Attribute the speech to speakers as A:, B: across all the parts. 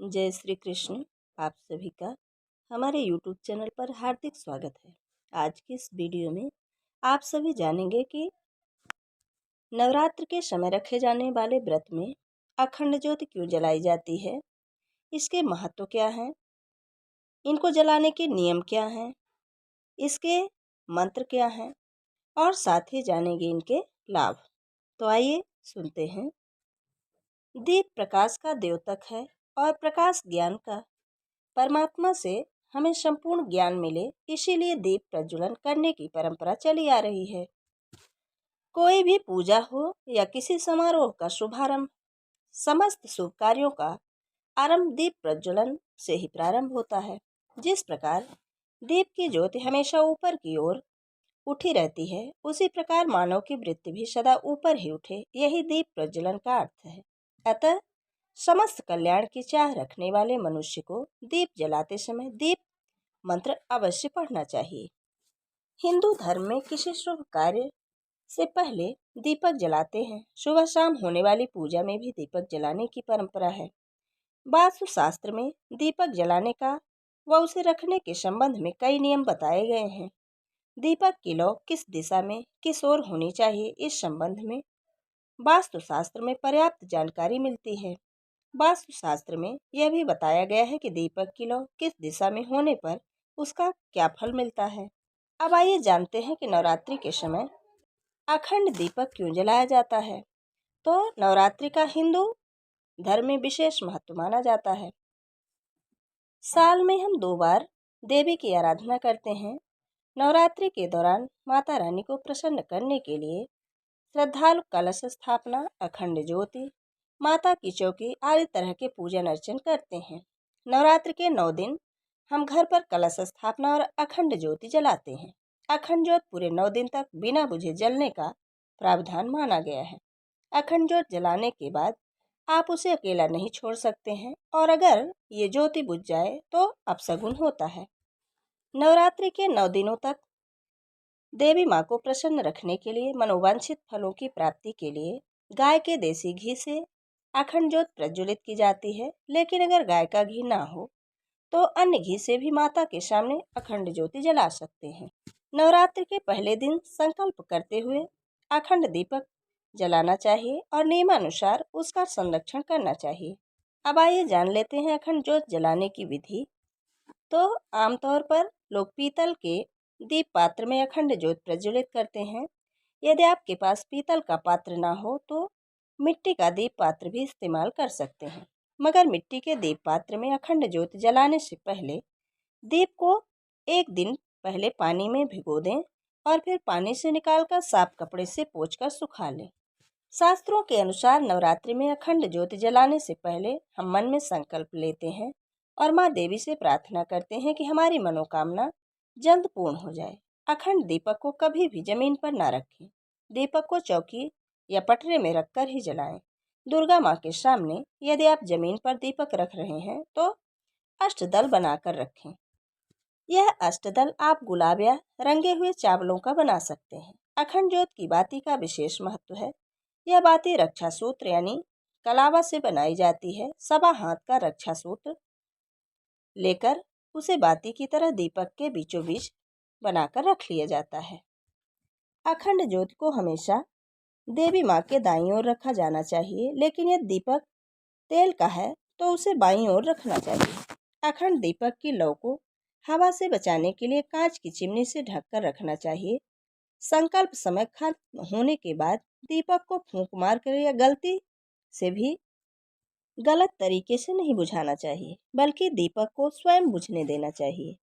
A: जय श्री कृष्ण। आप सभी का हमारे YouTube चैनल पर हार्दिक स्वागत है। आज की इस वीडियो में आप सभी जानेंगे कि नवरात्र के समय रखे जाने वाले व्रत में अखंड ज्योति क्यों जलाई जाती है, इसके महत्व क्या हैं, इनको जलाने के नियम क्या हैं, इसके मंत्र क्या हैं और साथ ही जानेंगे इनके लाभ। तो आइए सुनते हैं। दीप प्रकाश का द्योतक है और प्रकाश ज्ञान का। परमात्मा से हमें संपूर्ण ज्ञान मिले, इसीलिए दीप प्रज्वलन करने की परंपरा चली आ रही है। कोई भी पूजा हो या किसी समारोह का शुभारंभ, समस्त शुभ कार्यों का आरंभ दीप प्रज्वलन से ही प्रारंभ होता है। जिस प्रकार दीप की ज्योति हमेशा ऊपर की ओर उठी रहती है, उसी प्रकार मानव की वृत्ति भी सदा ऊपर ही उठे, यही दीप प्रज्वलन का अर्थ है। अतः समस्त कल्याण की चाह रखने वाले मनुष्य को दीप जलाते समय दीप मंत्र अवश्य पढ़ना चाहिए। हिंदू धर्म में किसी शुभ कार्य से पहले दीपक जलाते हैं। सुबह शाम होने वाली पूजा में भी दीपक जलाने की परंपरा है। वास्तु शास्त्र में दीपक जलाने का व उसे रखने के संबंध में कई नियम बताए गए हैं। दीपक की लौ किस दिशा में किस ओर होनी चाहिए, इस संबंध में वास्तु शास्त्र में पर्याप्त जानकारी मिलती है। वास्तु शास्त्र में यह भी बताया गया है कि दीपक की लौ किस दिशा में होने पर उसका क्या फल मिलता है। अब आइए जानते हैं कि नवरात्रि के समय अखंड दीपक क्यों जलाया जाता है। तो नवरात्रि का हिंदू धर्म में विशेष महत्व माना जाता है। साल में हम 2 बार देवी की आराधना करते हैं। नवरात्रि के दौरान माता रानी को प्रसन्न करने के लिए श्रद्धालु कलश स्थापना, अखंड ज्योति, माता की चौकी आदि तरह के पूजन अर्चन करते हैं। नवरात्र के 9 दिन हम घर पर कलश स्थापना और अखंड ज्योति जलाते हैं। अखंड ज्योत पूरे 9 दिन तक बिना बुझे जलने का प्रावधान माना गया है। अखंड ज्योत जलाने के बाद आप उसे अकेला नहीं छोड़ सकते हैं और अगर ये ज्योति बुझ जाए तो अपशगुन होता है। नवरात्रि के 9 दिनों तक देवी माँ को प्रसन्न रखने के लिए, मनोवांछित फलों की प्राप्ति के लिए गाय के देसी घी से अखंड ज्योत प्रज्वलित की जाती है। लेकिन अगर गाय का घी ना हो तो अन्य घी से भी माता के सामने अखंड ज्योति जला सकते हैं। नवरात्रि के पहले दिन संकल्प करते हुए अखंड दीपक जलाना चाहिए और नियमानुसार उसका संरक्षण करना चाहिए। अब आइए जान लेते हैं अखंड ज्योत जलाने की विधि। तो आमतौर पर लोग पीतल के दीप पात्र में अखंड ज्योत प्रज्वलित करते हैं। यदि आपके पास पीतल का पात्र ना हो तो मिट्टी का दीप पात्र भी इस्तेमाल कर सकते हैं। मगर मिट्टी के दीप पात्र में अखंड ज्योत जलाने से पहले दीप को 1 दिन पहले पानी में भिगो दें और फिर पानी से निकालकर साफ कपड़े से पोंछकर सुखा लें। शास्त्रों के अनुसार नवरात्रि में अखंड ज्योति जलाने से पहले हम मन में संकल्प लेते हैं और माँ देवी से प्रार्थना करते हैं कि हमारी मनोकामना जल्द पूर्ण हो जाए। अखंड दीपक को कभी भी जमीन पर ना रखें। दीपक को चौकी या पटरे में रखकर ही जलाएं। दुर्गा माँ के सामने यदि आप जमीन पर दीपक रख रहे हैं तो अष्टदल बनाकर रखें। यह अष्टदल आप गुलाब या रंगे हुए चावलों का बना सकते हैं। अखंड ज्योत की बाती का विशेष महत्व है। यह बाती रक्षा सूत्र यानी कलावा से बनाई जाती है। 1.25 हाथ का रक्षा सूत्र लेकर उसे बाती की तरह दीपक के बीचों बीच बनाकर रख लिया जाता है। अखंड ज्योत को हमेशा देवी माँ के दाईं ओर रखा जाना चाहिए, लेकिन यदि दीपक तेल का है तो उसे बाईं ओर रखना चाहिए। अखंड दीपक की लौ को हवा से बचाने के लिए कांच की चिमनी से ढककर रखना चाहिए। संकल्प समय खत्म होने के बाद दीपक को फूंक मारकर या गलती से भी गलत तरीके से नहीं बुझाना चाहिए, बल्कि दीपक को स्वयं बुझने देना चाहिए।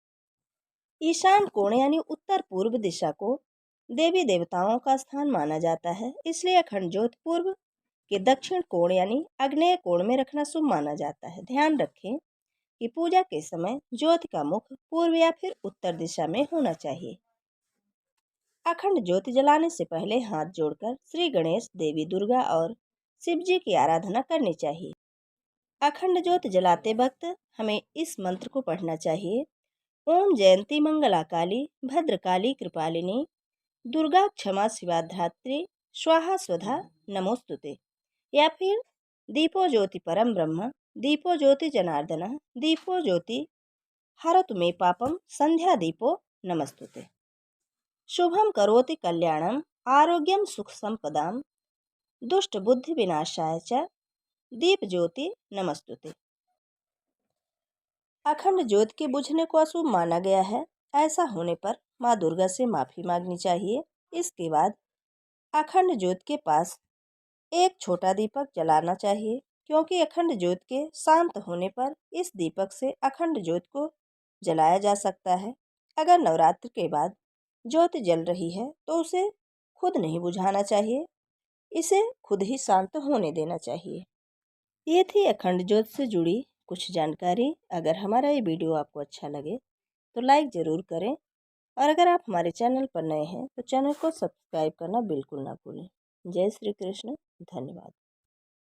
A: ईशान कोण यानी उत्तर पूर्व दिशा को देवी देवताओं का स्थान माना जाता है, इसलिए अखंड ज्योत पूर्व के दक्षिण कोण यानी आग्नेय कोण में रखना शुभ माना जाता है। ध्यान रखें कि पूजा के समय ज्योति का मुख पूर्व या फिर उत्तर दिशा में होना चाहिए। अखंड ज्योति जलाने से पहले हाथ जोड़कर श्री गणेश, देवी दुर्गा और शिव जी की आराधना करनी चाहिए। अखंड ज्योत जलाते वक्त हमें इस मंत्र को पढ़ना चाहिए। ओम जयंती मंगला काली भद्रकाली कृपालिनी दुर्गा क्षमा शिवा धात्री स्वाहा स्वधा नमोस्तुते। या फिर दीपो ज्योति परम ब्रह्म दीपो ज्योति जनार्दनः दीपो ज्योति हरतु मे पापम संध्या दीपो नमस्तुते। शुभम करोति कल्याणम आरोग्यम सुख संपदाम दुष्ट बुद्धि विनाशाय च दीप ज्योति नमस्तुते। अखंड ज्योत के बुझने को अशुभ माना गया है। ऐसा होने पर माँ दुर्गा से माफी मांगनी चाहिए। इसके बाद अखंड ज्योत के पास एक छोटा दीपक जलाना चाहिए, क्योंकि अखंड ज्योत के शांत होने पर इस दीपक से अखंड ज्योत को जलाया जा सकता है। अगर नवरात्र के बाद ज्योत जल रही है तो उसे खुद नहीं बुझाना चाहिए, इसे खुद ही शांत होने देना चाहिए। ये थी अखंड ज्योत से जुड़ी कुछ जानकारी। अगर हमारा ये वीडियो आपको अच्छा लगे तो लाइक ज़रूर करें, और अगर आप हमारे चैनल पर नए हैं तो चैनल को सब्सक्राइब करना बिल्कुल ना भूलें। जय श्री कृष्ण। धन्यवाद।